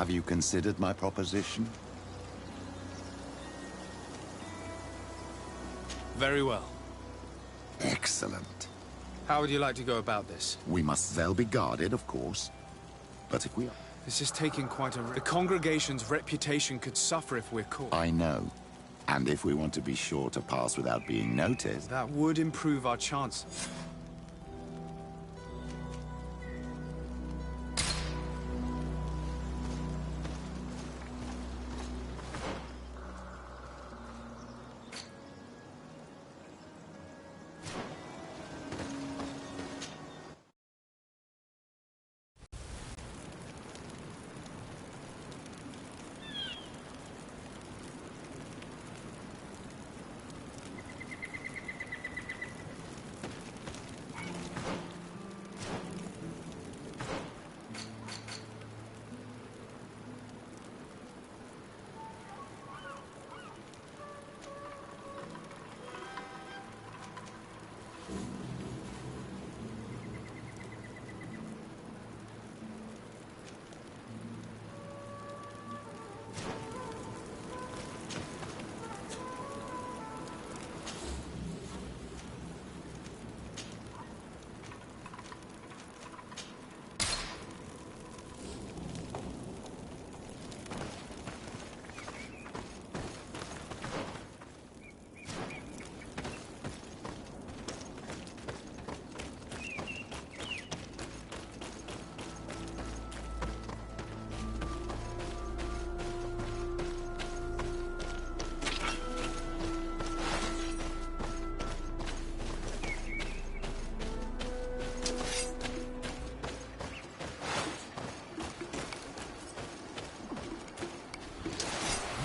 Have you considered my proposition? Very well. Excellent. How would you like to go about this? We must well be guarded, of course. But if we are... This is taking quite a... The congregation's reputation could suffer if we're caught. I know. And if we want to be sure to pass without being noticed... That would improve our chances.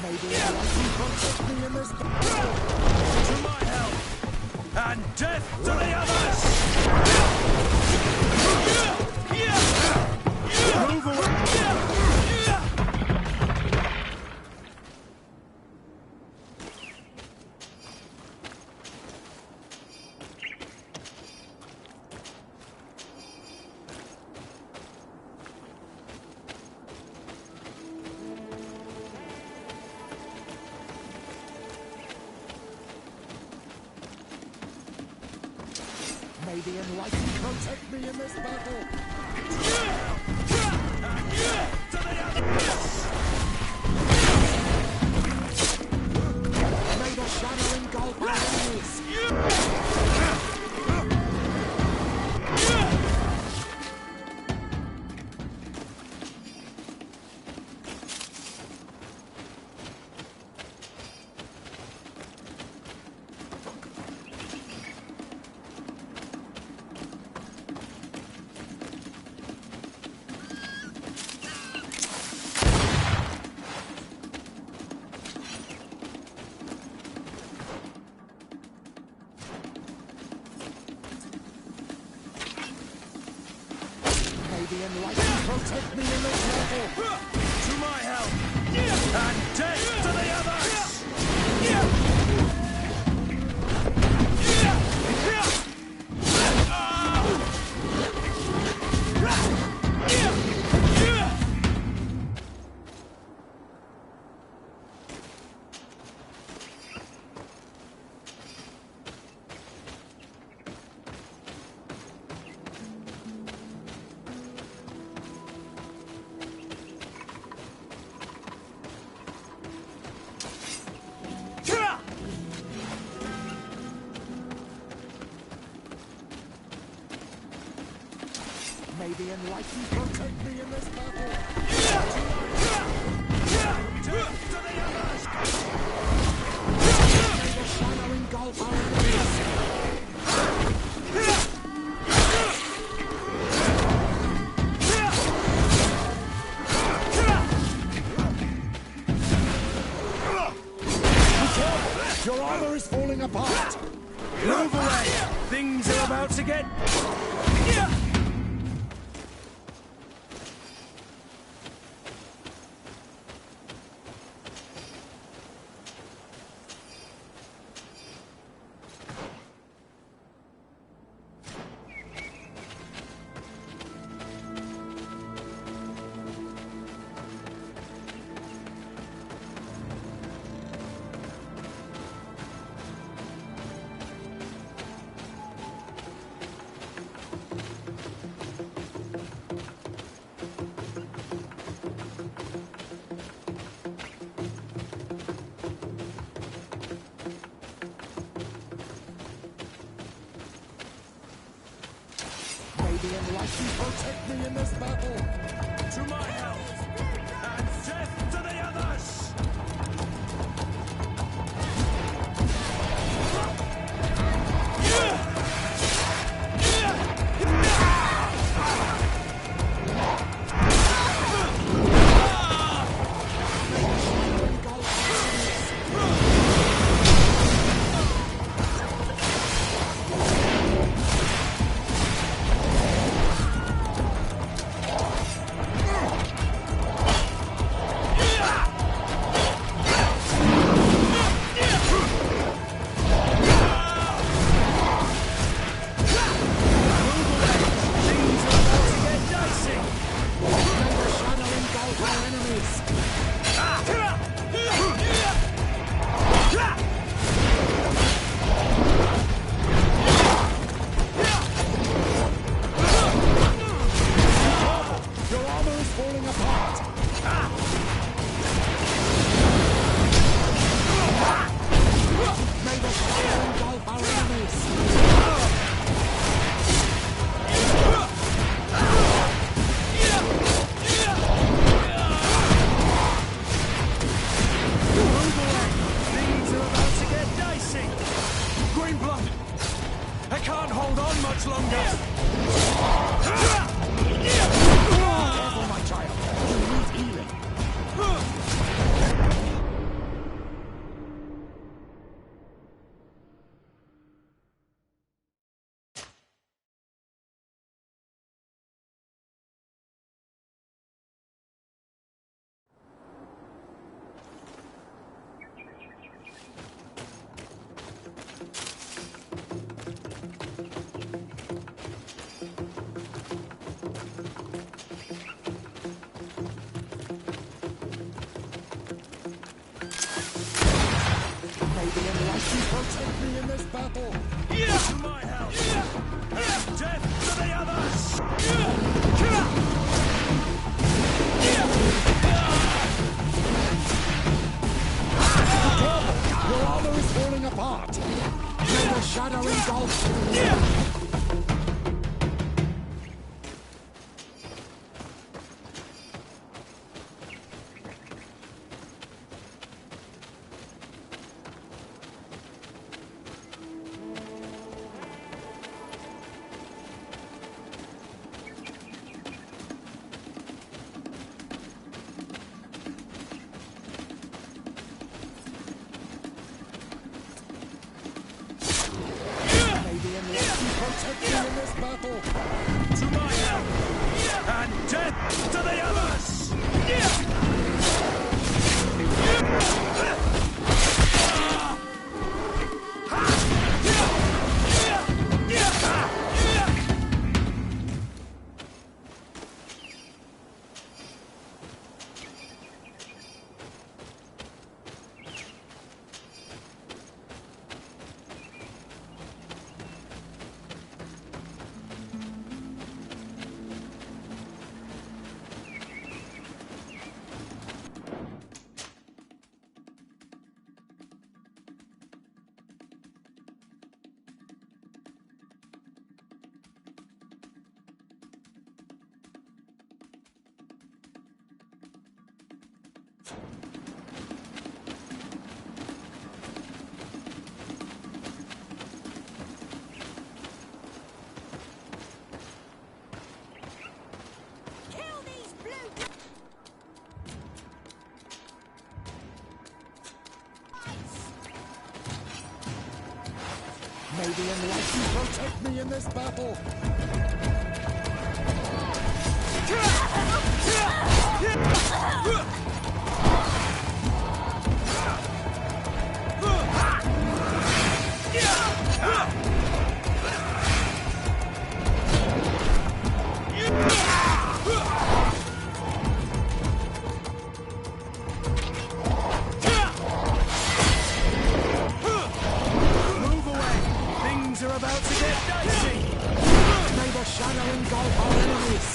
Maybe I can protect me in this battle. To my help! And death to the others! Move away! May the enlightened protect me in this battle. May the shadow engulf our enemies. The enlightened protect me in this battle. To my help! And death to the others! May the enlightened protect me in this battle. May the shadow engulf our enemies. Your armor is falling apart. Move away! Things are about to get... May the enlightened protect me in this battle. To my help! And death to the others! I can't hold on much longer! Careful, my child. You need healing. Protect me in this battle! To my help! And death to the others! Your armor is falling apart! May the shadow engulf you! Protect me in this battle! To my help! And death to the others! May the enlightened protect me in this battle! Are about to get dicey! May the shadow engulf our enemies!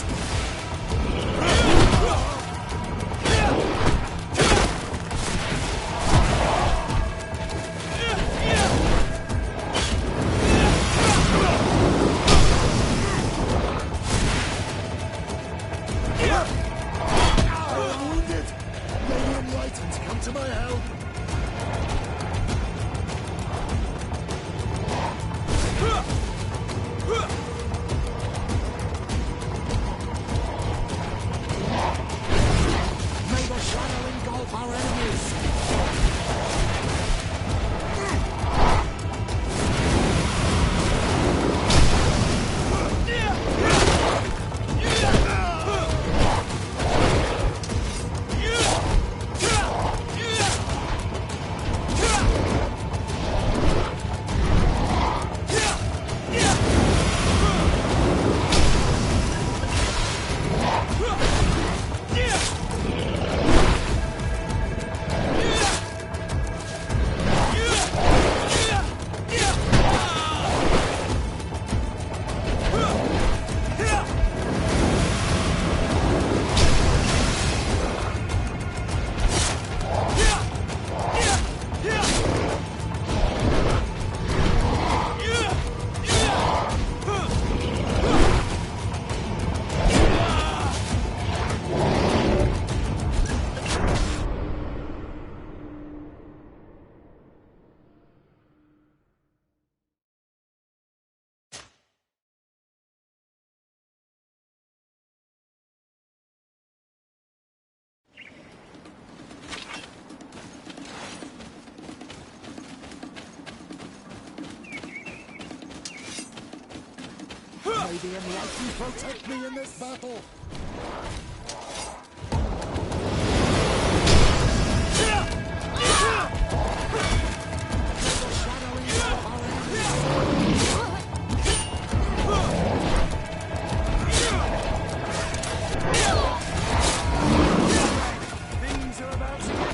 May the enlightened protect me in this battle! Things are about to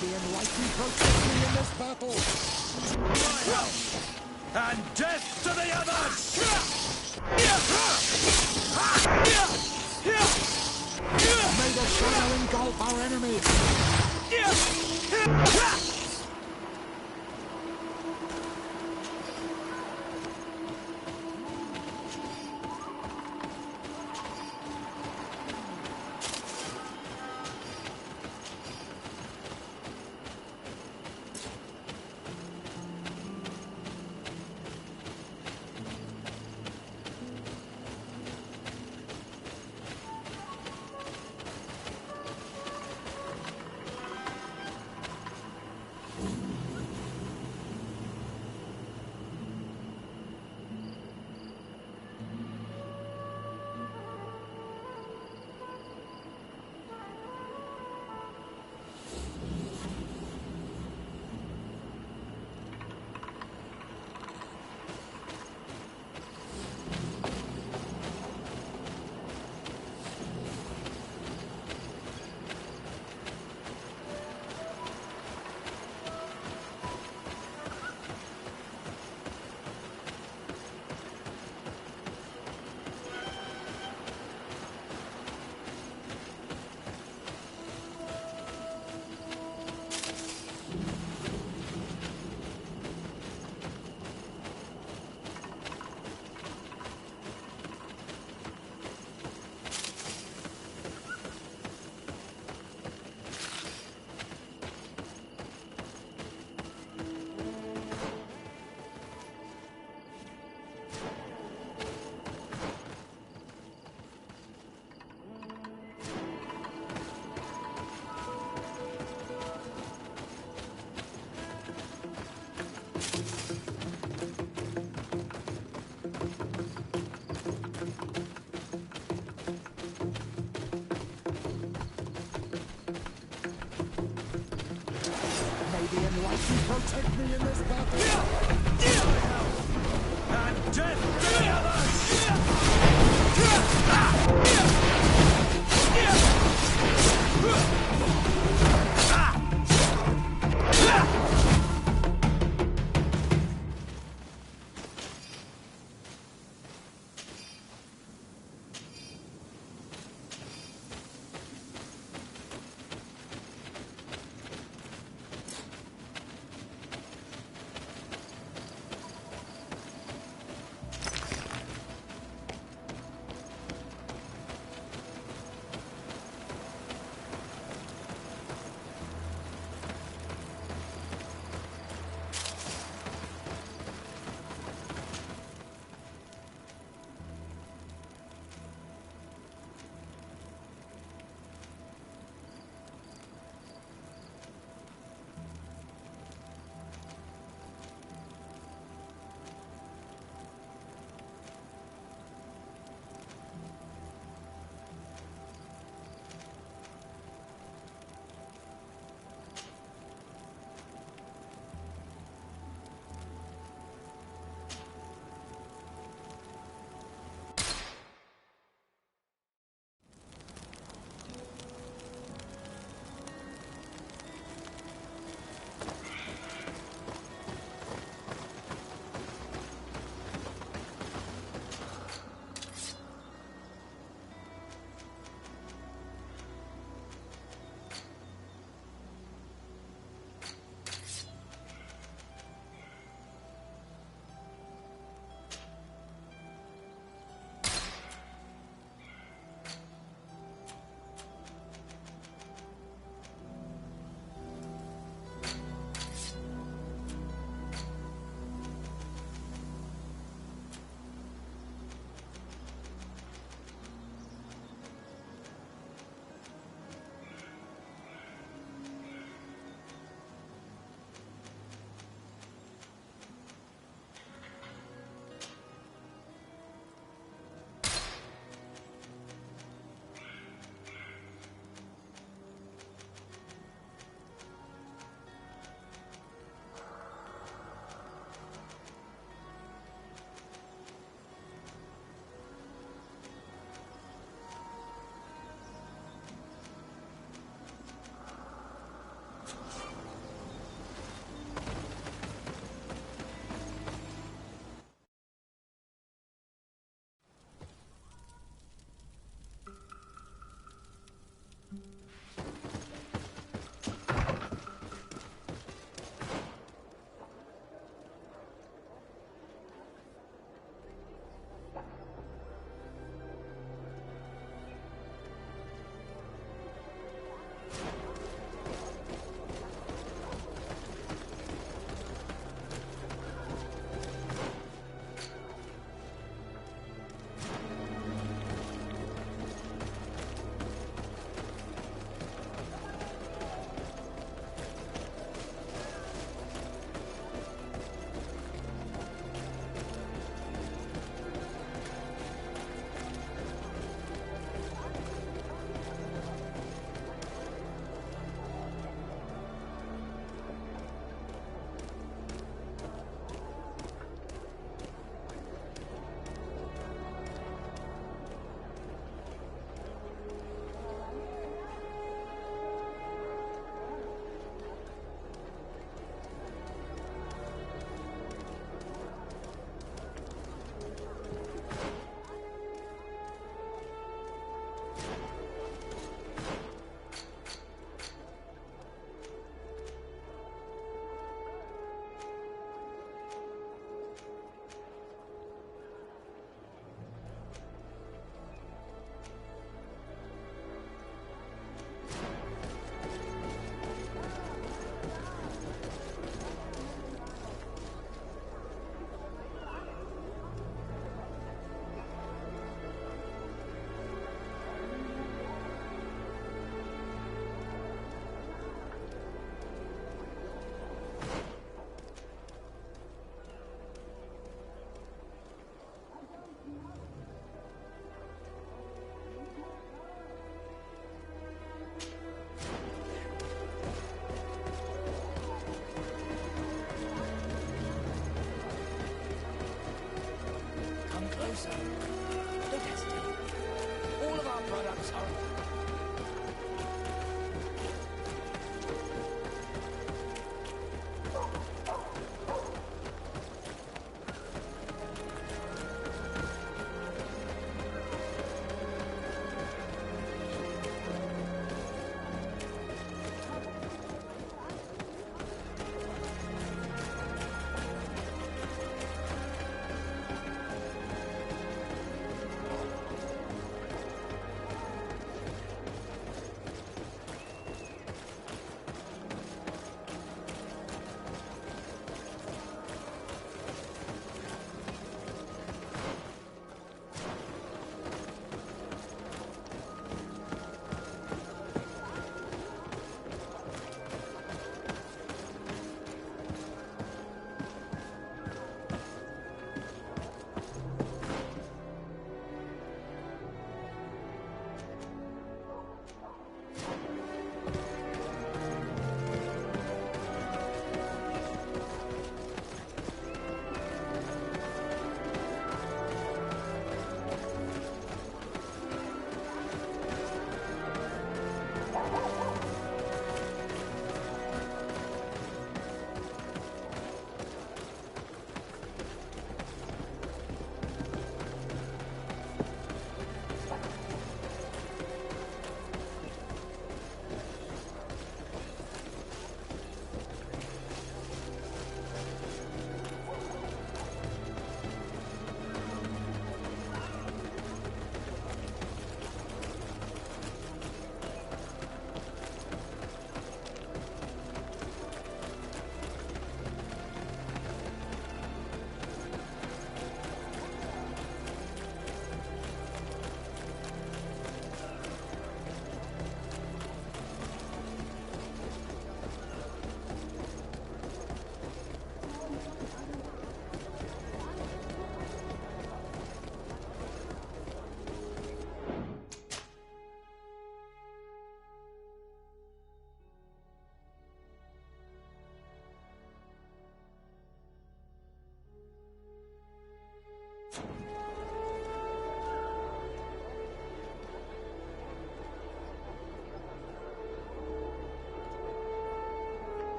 the enlightened protect me in this battle! And death to the others! May the shadow engulf our enemies! The enlightened protect me in this battle! And death to the others!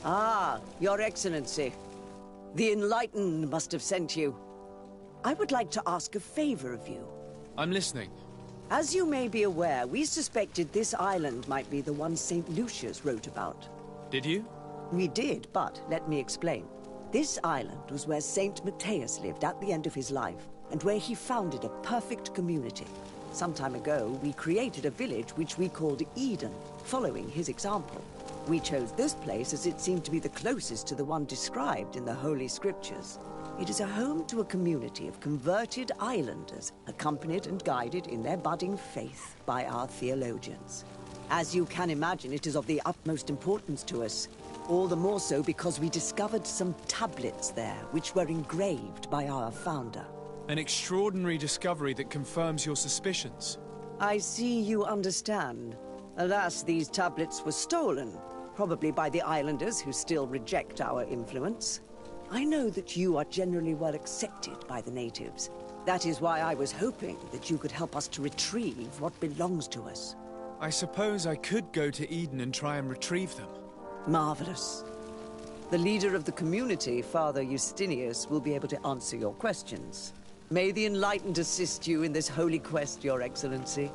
Ah, Your Excellency. The Enlightened must have sent you. I would like to ask a favor of you. I'm listening. As you may be aware, we suspected this island might be the one St. Lucius wrote about. Did you? We did, but let me explain. This island was where Saint Matthias lived at the end of his life, and where he founded a perfect community. Some time ago, we created a village which we called Eden, following his example. We chose this place as it seemed to be the closest to the one described in the Holy Scriptures. It is a home to a community of converted islanders, accompanied and guided in their budding faith by our theologians. As you can imagine, it is of the utmost importance to us. All the more so because we discovered some tablets there, which were engraved by our founder. An extraordinary discovery that confirms your suspicions. I see you understand. Alas, these tablets were stolen, probably by the islanders who still reject our influence. I know that you are generally well accepted by the natives. That is why I was hoping that you could help us to retrieve what belongs to us. I suppose I could go to Eden and try and retrieve them. Marvelous. The leader of the community, Father Justinius, will be able to answer your questions. May the Enlightened assist you in this holy quest, Your Excellency.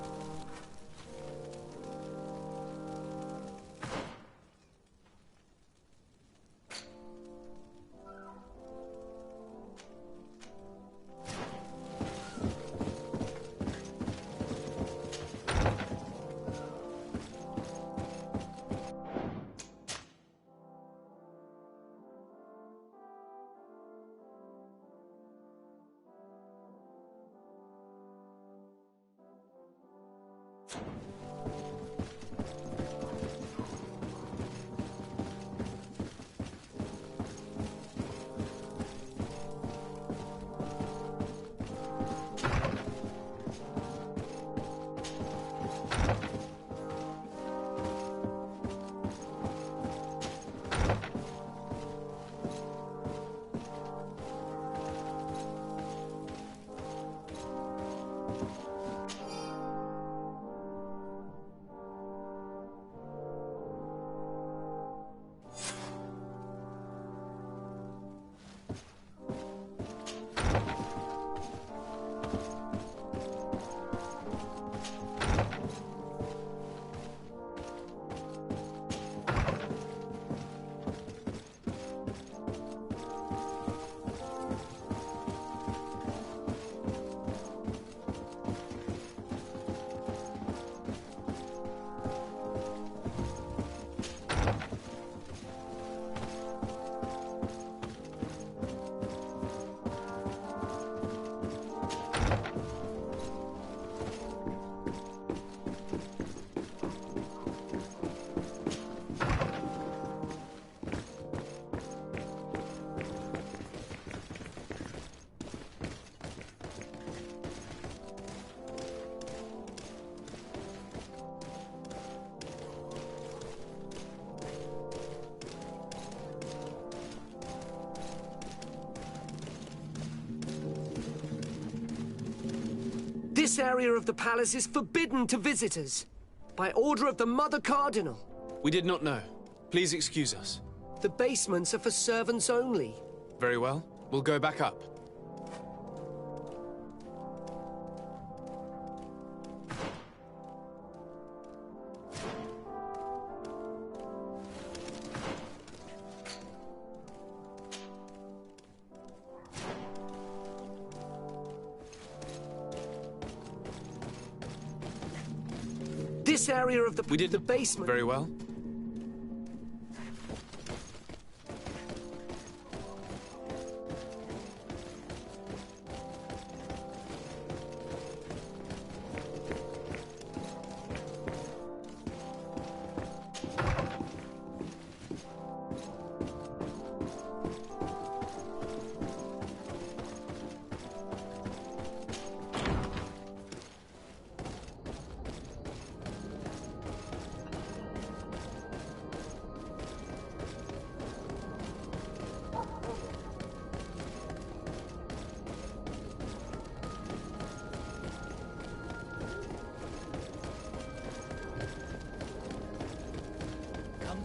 This area of the palace is forbidden to visitors, by order of the Mother Cardinal. We did not know. Please excuse us. The basements are for servants only. Very well. We'll go back up. This area of the basement. Very well.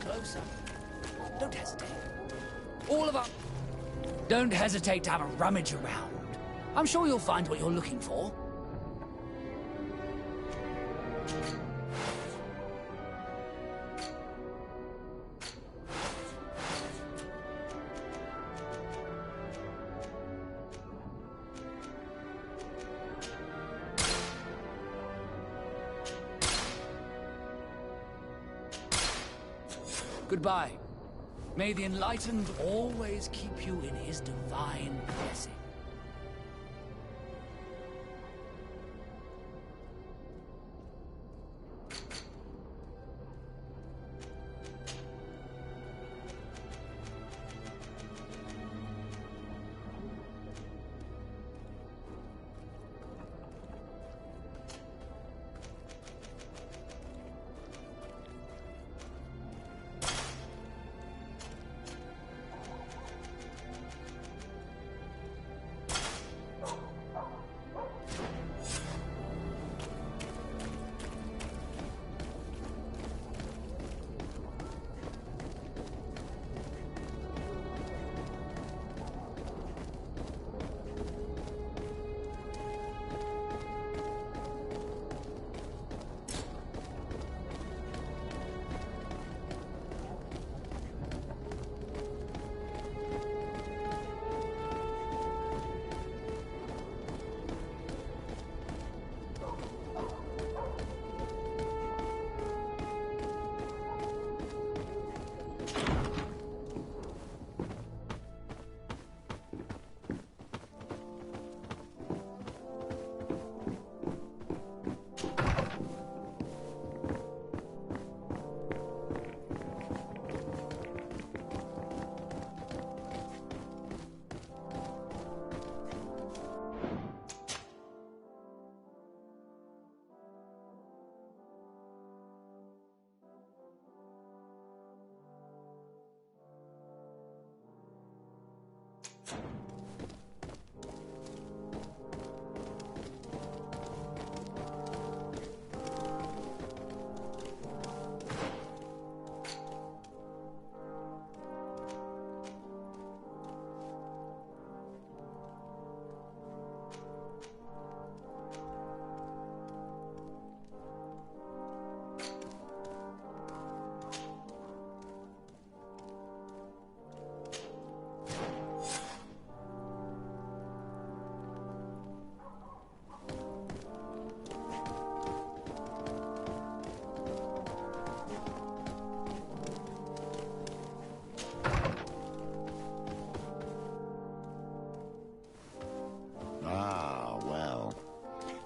Closer. Don't hesitate. All of us. Don't hesitate to have a rummage around. I'm sure you'll find what you're looking for. Goodbye. May the Enlightened always keep you in his divine blessing.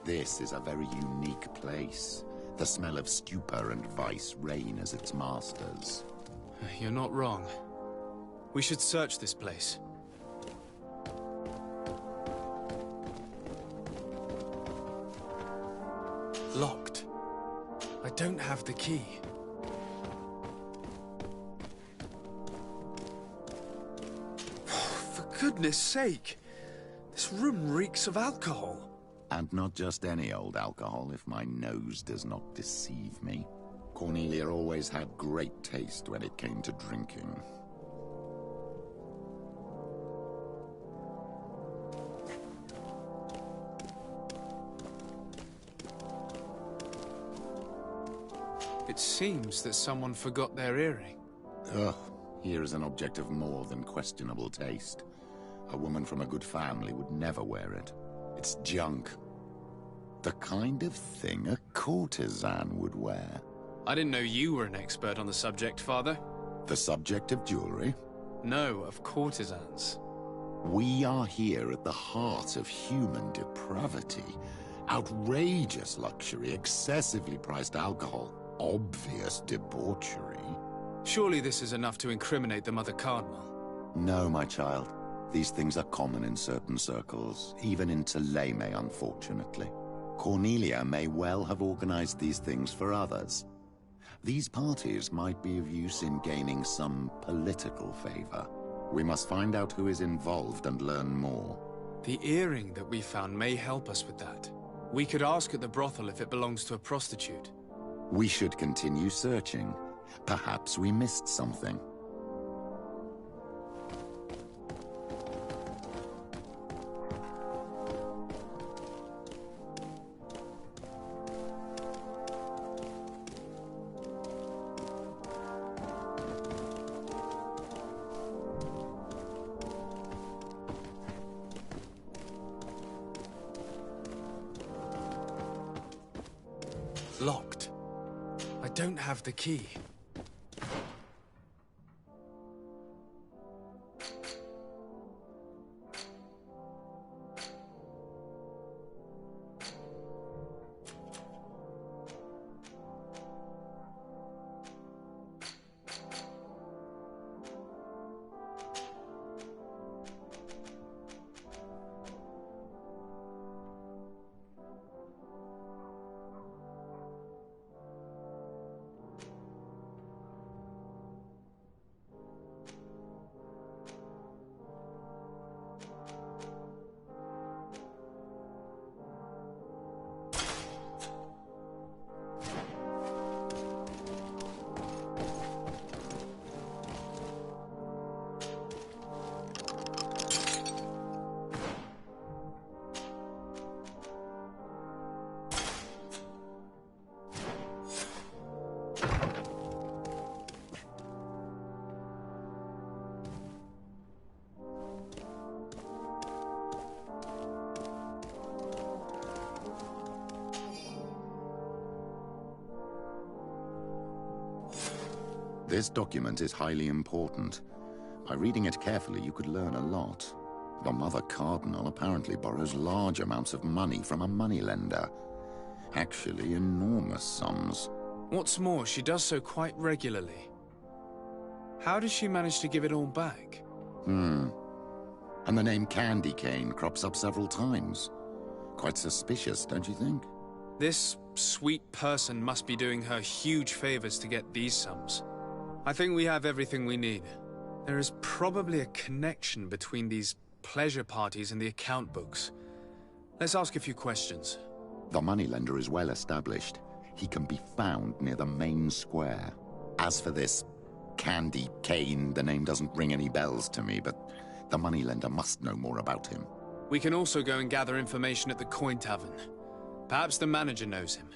This is a very unique place. The smell of stupor and vice reign as its masters. You're not wrong. We should search this place. Locked. I don't have the key. For goodness sake! This room reeks of alcohol. And not just any old alcohol, if my nose does not deceive me. Cornelia always had great taste when it came to drinking. It seems that someone forgot their earring. Ugh, here is an object of more than questionable taste. A woman from a good family would never wear it. It's junk. The kind of thing a courtesan would wear. I didn't know you were an expert on the subject, Father. The subject of jewelry? No, of courtesans. We are here at the heart of human depravity. Outrageous luxury, excessively priced alcohol, obvious debauchery. Surely this is enough to incriminate the Mother Cardinal. No, my child. These things are common in certain circles, even in Thélème, unfortunately. Cornelia may well have organized these things for others. These parties might be of use in gaining some political favor. We must find out who is involved and learn more. The earring that we found may help us with that. We could ask at the brothel if it belongs to a prostitute. We should continue searching. Perhaps we missed something. Locked. I don't have the key. This document is highly important. By reading it carefully, you could learn a lot. The Mother Cardinal apparently borrows large amounts of money from a moneylender. Actually, enormous sums. What's more, she does so quite regularly. How does she manage to give it all back? And the name Candy Cane crops up several times. Quite suspicious, don't you think? This sweet person must be doing her huge favors to get these sums. I think we have everything we need. There is probably a connection between these pleasure parties and the account books. Let's ask a few questions. The moneylender is well established. He can be found near the main square. As for this Candy Cane, the name doesn't ring any bells to me, but the moneylender must know more about him. We can also go and gather information at the Coin Tavern. Perhaps the manager knows him.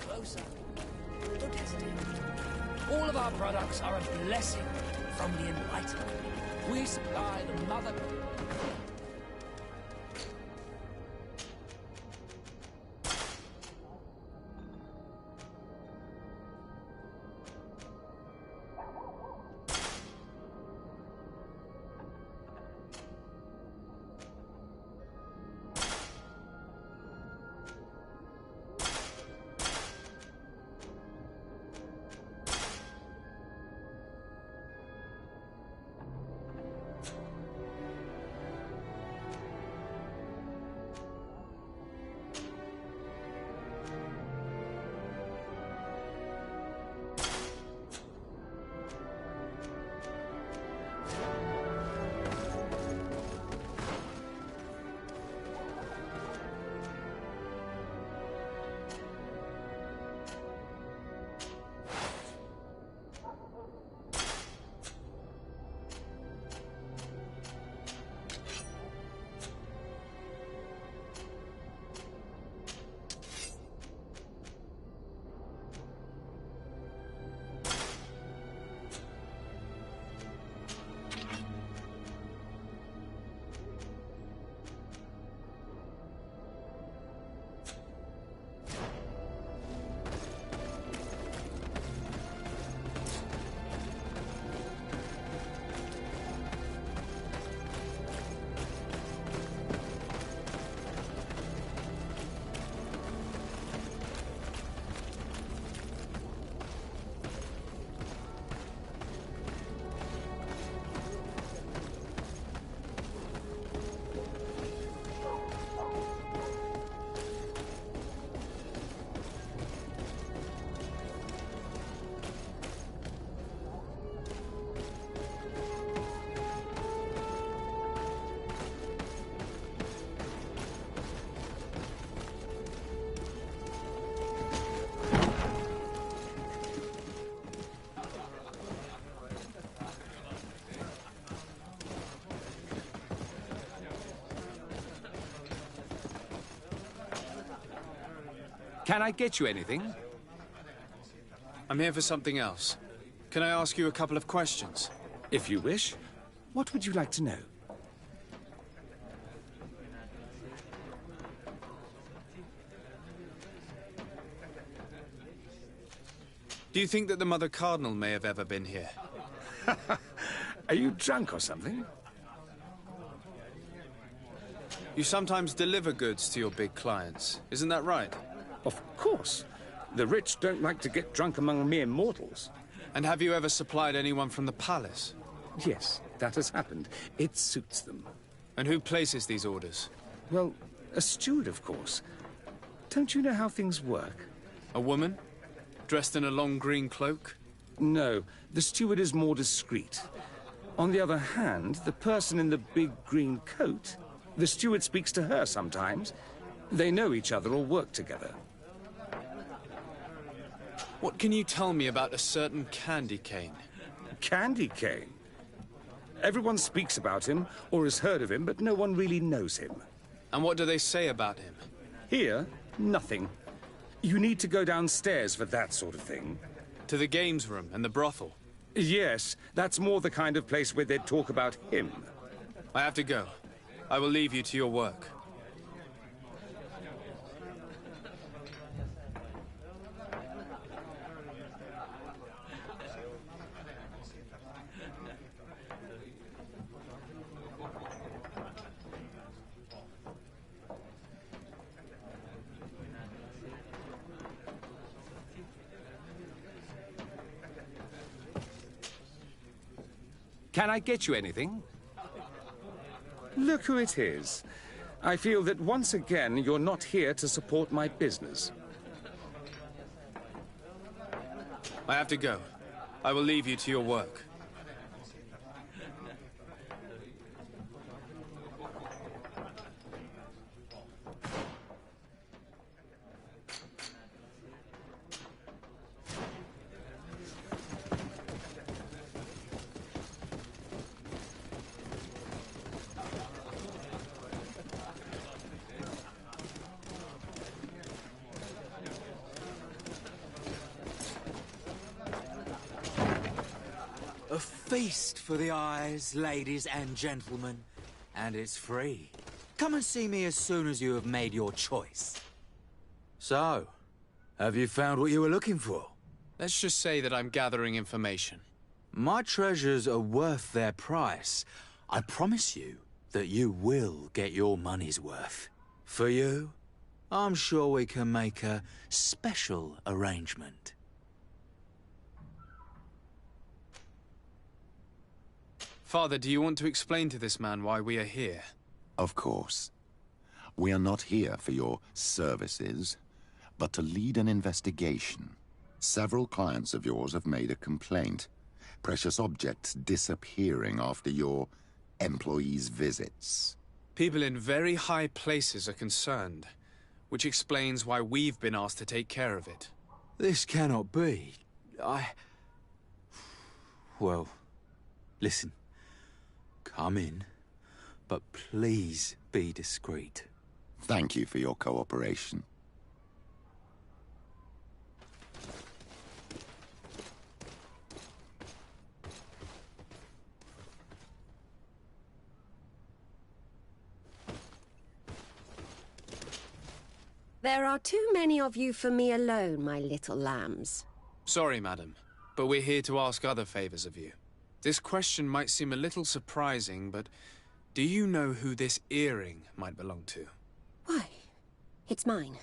Closer. Don't hesitate. All of our products are a blessing from the Enlightened. We supply the mother... Can I get you anything? I'm here for something else. Can I ask you a couple of questions? If you wish. What would you like to know? Do you think that the Mother Cardinal may have ever been here? Are you drunk or something? You sometimes deliver goods to your big clients, isn't that right? Of course. The rich don't like to get drunk among mere mortals. And have you ever supplied anyone from the palace? Yes, that has happened. It suits them. And who places these orders? Well, a steward, of course. Don't you know how things work? A woman? Dressed in a long green cloak? No, the steward is more discreet. On the other hand, the person in the big green coat, the steward speaks to her sometimes. They know each other or work together. What can you tell me about a certain candy cane? Candy cane? Everyone speaks about him or has heard of him, but no one really knows him. And what do they say about him? Here, nothing. You need to go downstairs for that sort of thing. To the games room and the brothel? Yes, that's more the kind of place where they'd talk about him. I have to go. I will leave you to your work. Can I get you anything? Look who it is. I feel that once again you're not here to support my business. I have to go. I will leave you to your work. A feast for the eyes, ladies and gentlemen, and it's free. Come and see me as soon as you have made your choice. So, have you found what you were looking for? Let's just say that I'm gathering information. My treasures are worth their price. I promise you that you will get your money's worth. For you, I'm sure we can make a special arrangement. Father, do you want to explain to this man why we are here? Of course. We are not here for your services, but to lead an investigation. Several clients of yours have made a complaint. Precious objects disappearing after your employees' visits. People in very high places are concerned, which explains why we've been asked to take care of it. This cannot be. Well, listen. Come in, but please be discreet. Thank you for your cooperation. There are too many of you for me alone, my little lambs. Sorry, madam, but we're here to ask other favors of you. This question might seem a little surprising, but do you know who this earring might belong to? Why? It's mine.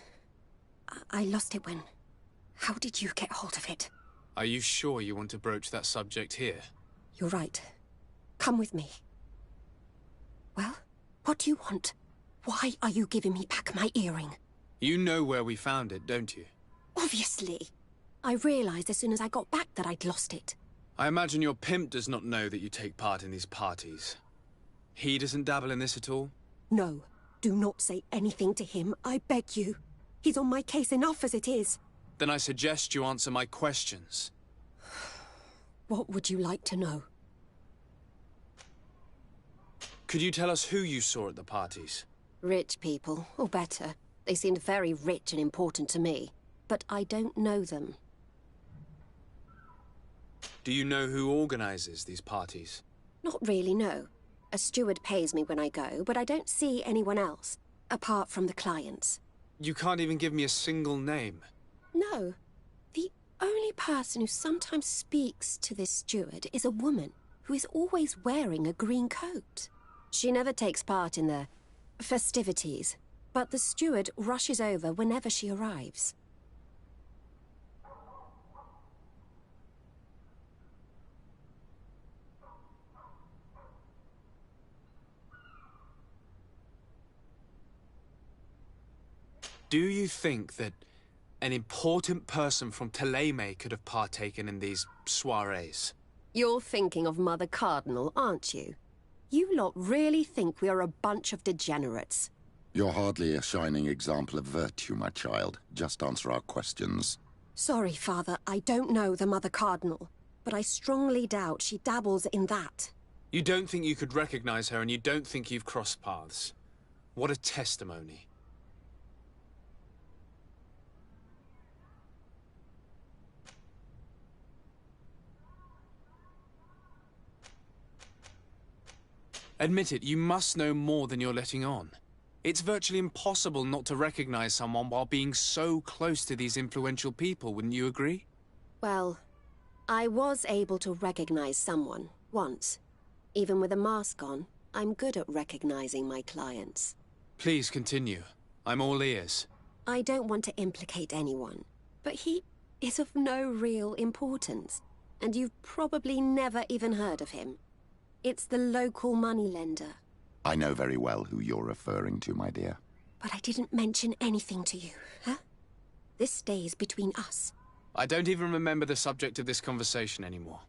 I lost it when... How did you get hold of it? Are you sure you want to broach that subject here? You're right. Come with me. Well, what do you want? Why are you giving me back my earring? You know where we found it, don't you? Obviously. I realized as soon as I got back that I'd lost it. I imagine your pimp does not know that you take part in these parties. He doesn't dabble in this at all? No. Do not say anything to him, I beg you. He's on my case enough as it is. Then I suggest you answer my questions. What would you like to know? Could you tell us who you saw at the parties? Rich people, or better. They seemed very rich and important to me, but I don't know them. Do you know who organizes these parties? Not really, no. A steward pays me when I go, but I don't see anyone else, apart from the clients. You can't even give me a single name. No. The only person who sometimes speaks to this steward is a woman who is always wearing a green coat. She never takes part in the festivities, but the steward rushes over whenever she arrives. Do you think that an important person from Thélème could have partaken in these soirees? You're thinking of Mother Cardinal, aren't you? You lot really think we are a bunch of degenerates. You're hardly a shining example of virtue, my child. Just answer our questions. Sorry, Father, I don't know the Mother Cardinal, but I strongly doubt she dabbles in that. You don't think you could recognize her, and you don't think you've crossed paths. What a testimony. Admit it, you must know more than you're letting on. It's virtually impossible not to recognize someone while being so close to these influential people, wouldn't you agree? Well, I was able to recognize someone, once. Even with a mask on, I'm good at recognizing my clients. Please continue. I'm all ears. I don't want to implicate anyone, but he is of no real importance, and you've probably never even heard of him. It's the local moneylender. I know very well who you're referring to, my dear. But I didn't mention anything to you, huh? This stays between us. I don't even remember the subject of this conversation anymore.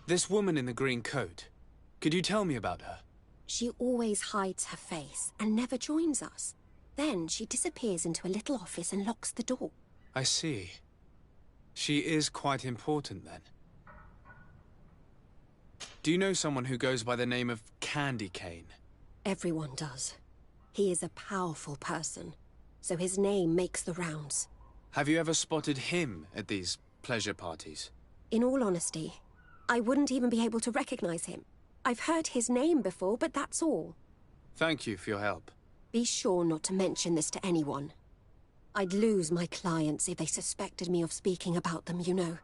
This woman in the green coat, could you tell me about her? She always hides her face and never joins us. Then she disappears into a little office and locks the door. I see. She is quite important, then. Do you know someone who goes by the name of Candy Cane? Everyone does. He is a powerful person, so his name makes the rounds. Have you ever spotted him at these pleasure parties? In all honesty, I wouldn't even be able to recognize him. I've heard his name before, but that's all. Thank you for your help. Be sure not to mention this to anyone. I'd lose my clients if they suspected me of speaking about them, you know.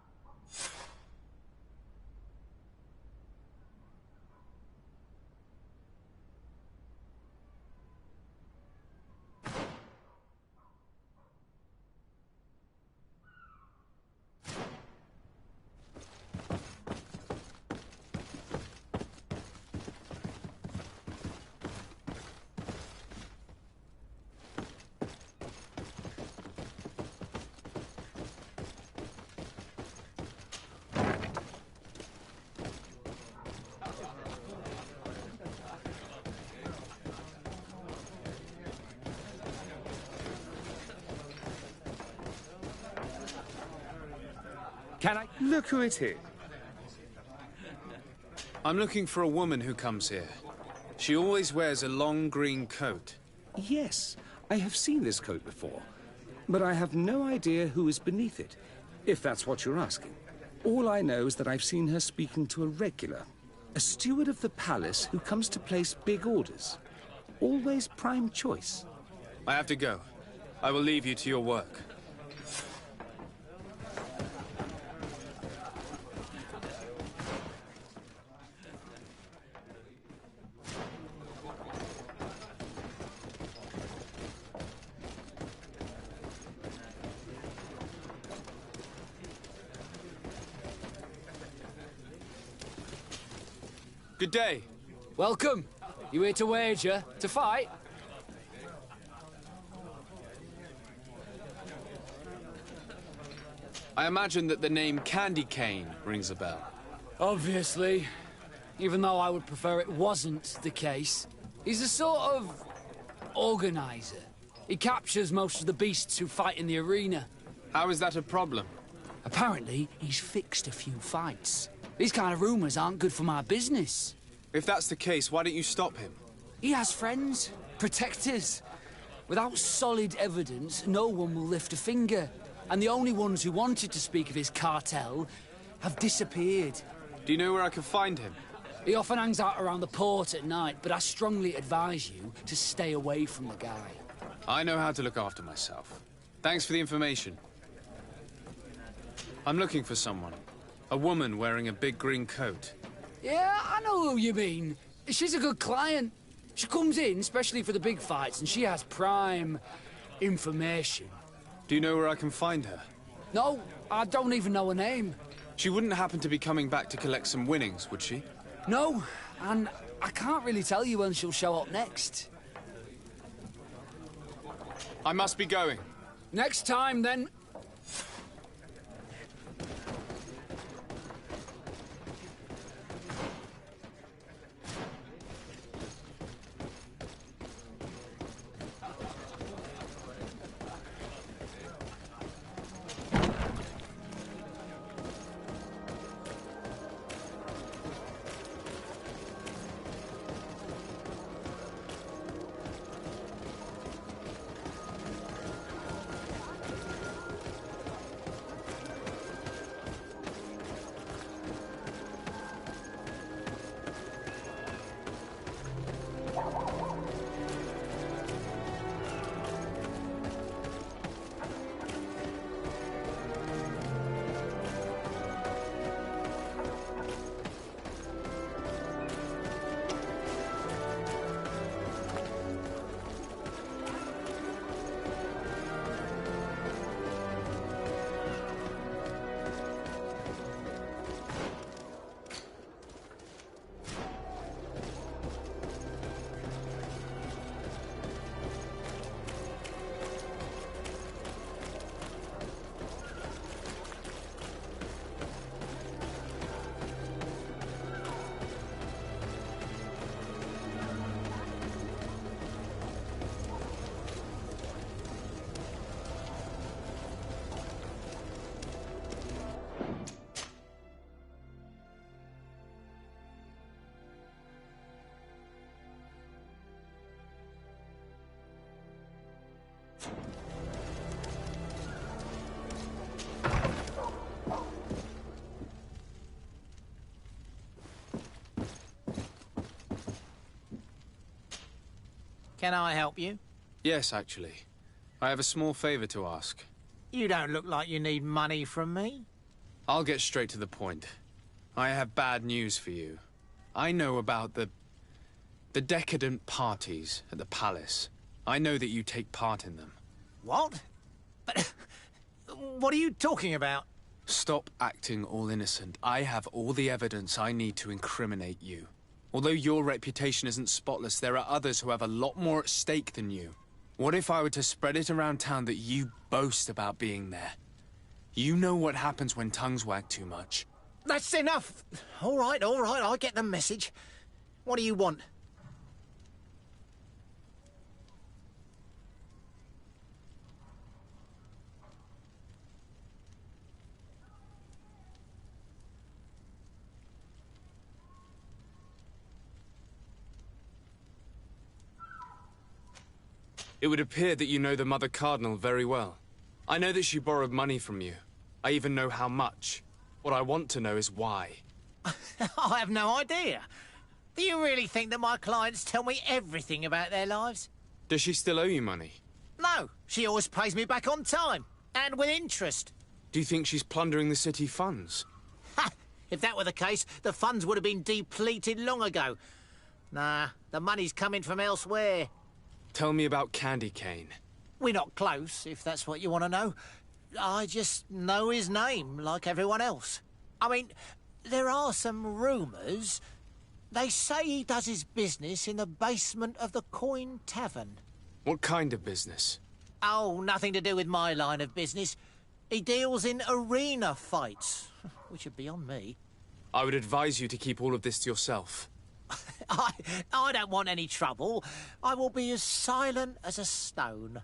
Can I? Look who it is. I'm looking for a woman who comes here. She always wears a long green coat. Yes, I have seen this coat before, but I have no idea who is beneath it, if that's what you're asking. All I know is that I've seen her speaking to a regular, a steward of the palace who comes to place big orders. Always prime choice. I have to go. I will leave you to your work. Good day. Welcome. You here to wager? To fight? I imagine that the name Candy Cane rings a bell. Obviously. Even though I would prefer it wasn't the case. He's a sort of organizer. He captures most of the beasts who fight in the arena. How is that a problem? Apparently, he's fixed a few fights. These kind of rumors aren't good for my business. If that's the case, why don't you stop him? He has friends, protectors. Without solid evidence, no one will lift a finger. And the only ones who wanted to speak of his cartel have disappeared. Do you know where I can find him? He often hangs out around the port at night, but I strongly advise you to stay away from the guy. I know how to look after myself. Thanks for the information. I'm looking for someone. A woman wearing a big green coat. Yeah, I know who you mean. She's a good client. She comes in, especially for the big fights, and she has prime information. Do you know where I can find her? No, I don't even know her name. She wouldn't happen to be coming back to collect some winnings, would she? No, and I can't really tell you when she'll show up next. I must be going. Next time, then. Can I help you? Yes, actually. I have a small favor to ask. You don't look like you need money from me. I'll get straight to the point. I have bad news for you. I know about the decadent parties at the palace. I know that you take part in them. What? But what are you talking about? Stop acting all innocent. I have all the evidence I need to incriminate you. Although your reputation isn't spotless, there are others who have a lot more at stake than you. What if I were to spread it around town that you boast about being there? You know what happens when tongues wag too much. That's enough. All right, I get the message. What do you want? It would appear that you know the Mother Cardinal very well. I know that she borrowed money from you. I even know how much. What I want to know is why. I have no idea. Do you really think that my clients tell me everything about their lives? Does she still owe you money? No, she always pays me back on time, and with interest. Do you think she's plundering the city funds? Ha! If that were the case, the funds would have been depleted long ago. Nah, the money's coming from elsewhere. Tell me about Candy Cane. We're not close, if that's what you want to know. I just know his name, like everyone else. I mean, there are some rumours. They say he does his business in the basement of the Coin Tavern. What kind of business? Oh, nothing to do with my line of business. He deals in arena fights, which are beyond me. I would advise you to keep all of this to yourself. I don't want any trouble. I will be as silent as a stone.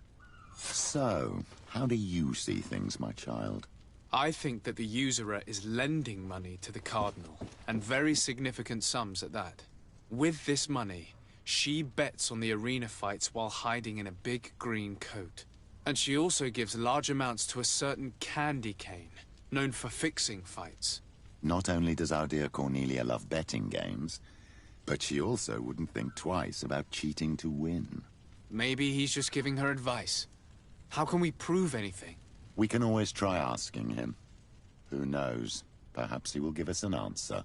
So, how do you see things, my child? I think that the usurer is lending money to the Cardinal, and very significant sums at that. With this money, She bets on the arena fights while hiding in a big green coat. And she also gives large amounts to a certain candy cane, known for fixing fights. Not only does our dear Cornelia love betting games, but she also wouldn't think twice about cheating to win. Maybe he's just giving her advice. How can we prove anything? We can always try asking him. Who knows? Perhaps he will give us an answer.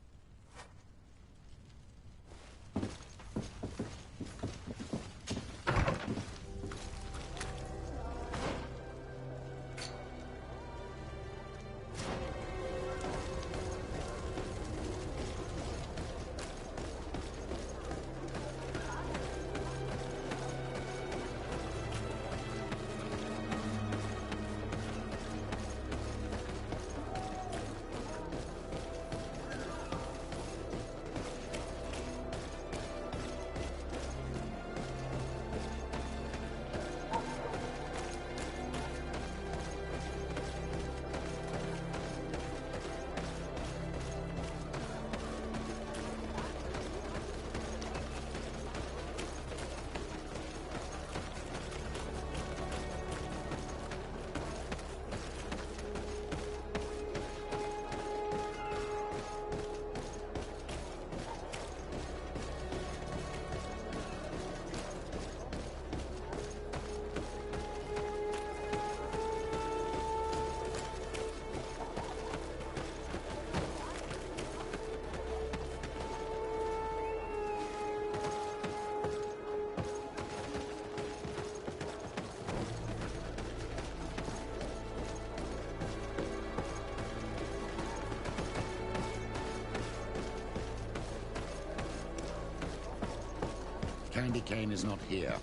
Candy Cane is not here.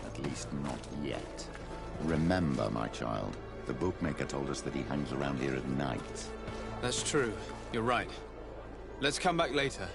At least not yet. Remember, my child, the bookmaker told us that he hangs around here at night. That's true. You're right. Let's come back later.